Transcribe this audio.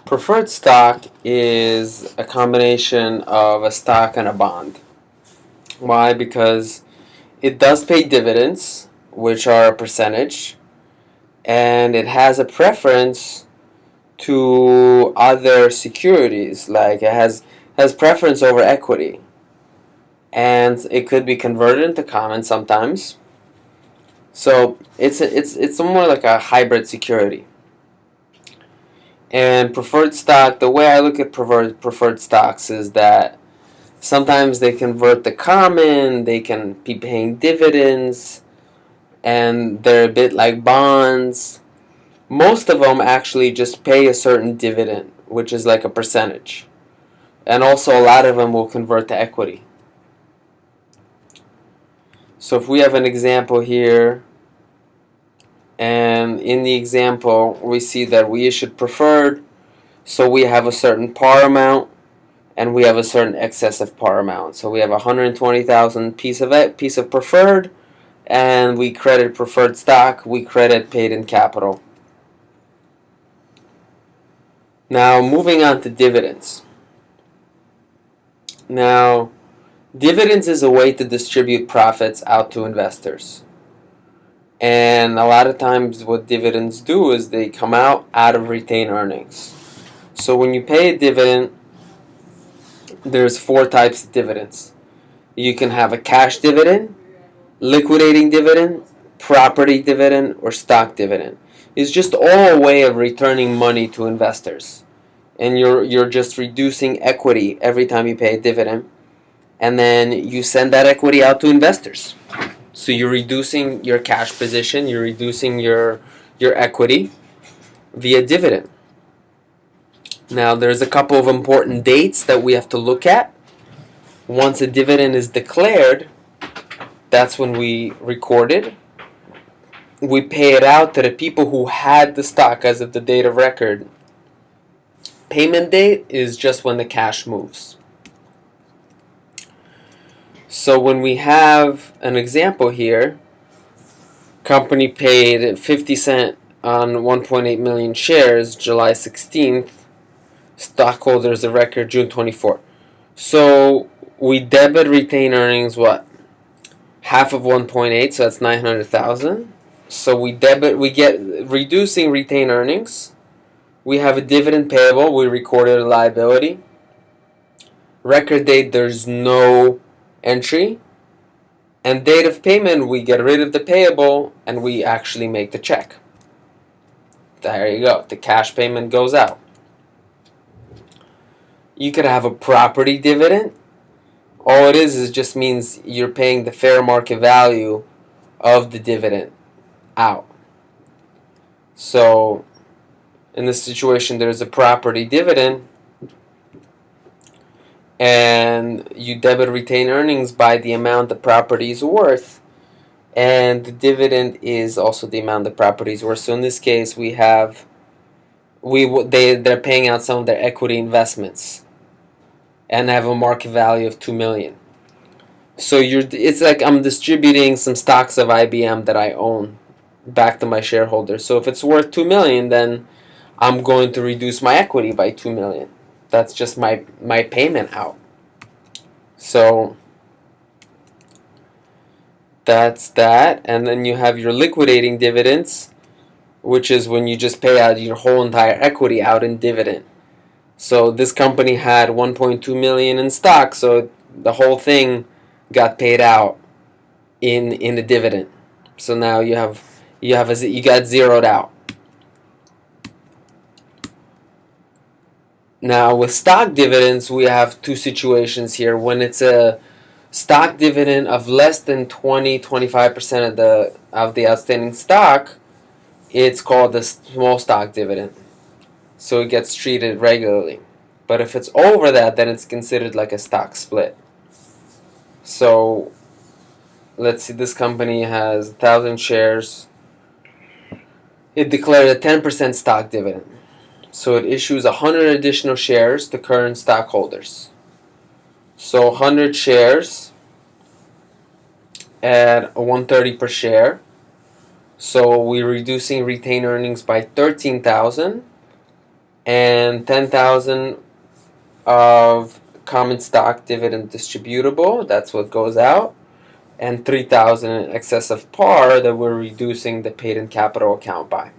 Preferred stock is a combination of a stock and a bond. Why? Because it does pay dividends, which are a percentage, and it has a preference to other securities, like it has preference over equity, and it could be converted into common sometimes. So it's more like a hybrid security. And preferred stock, the way I look at preferred stocks is that sometimes they convert to common, they can be paying dividends, and they're a bit like bonds. Most of them actually just pay a certain dividend, which is like a percentage. And also, a lot of them will convert to equity. So, if we have an example here, and in the example, we see that we issued preferred, so we have a certain par amount, and we have a certain excessive par amount. So, we have 120,000 piece of preferred, and we credit preferred stock, we credit paid in capital. Now, moving on to dividends. Now, dividends is a way to distribute profits out to investors. And a lot of times what dividends do is they come out of retained earnings. So when you pay a dividend, there's four types of dividends. You can have a cash dividend, liquidating dividend, property dividend, or stock dividend. It's just all a way of returning money to investors. And you're just reducing equity every time you pay a dividend, and then you send that equity out to investors. So you're reducing your cash position, you're reducing your equity via dividend. Now there's a couple of important dates that we have to look at. Once a dividend is declared, that's when we record it. We pay it out to the people who had the stock as of the date of record. Payment date is just when the cash moves. So when we have an example here, company paid 50 cents on 1.8 million shares July 16th, stockholders of record June 24th. So we debit retained earnings, what? Half of 1.8, so that's 900,000. So we get reducing retained earnings. We have a dividend payable, we recorded a liability. Record date, there's no entry. And date of payment, we get rid of the payable and we actually make the check. There you go. The cash payment goes out. You could have a property dividend. All it is just means you're paying the fair market value of the dividend out. So in this situation, there's a property dividend, and you debit retained earnings by the amount the property is worth, and the dividend is also the amount the property is worth. So in this case, they're paying out some of their equity investments, and have a market value of $2 million. So it's like I'm distributing some stocks of IBM that I own back to my shareholders. So if it's worth $2 million, then I'm going to reduce my equity by $2 million. That's just my payment out. So that's that. And then you have your liquidating dividends, which is when you just pay out your whole entire equity out in dividend. So this company had 1.2 million in stock, so the whole thing got paid out in the dividend. So now you got zeroed out. Now with stock dividends, we have two situations here. When it's a stock dividend of less than 25% of the outstanding stock, it's called a small stock dividend. So it gets treated regularly. But if it's over that, then it's considered like a stock split. So let's see, this company has 1,000 shares. It declared a 10% stock dividend. So it issues 100 additional shares to current stockholders. So 100 shares at $130 per share. So we're reducing retained earnings by 13,000. and 10,000 of common stock dividend distributable. That's what goes out, and 3,000 in excess of par that we're reducing the paid-in capital account by.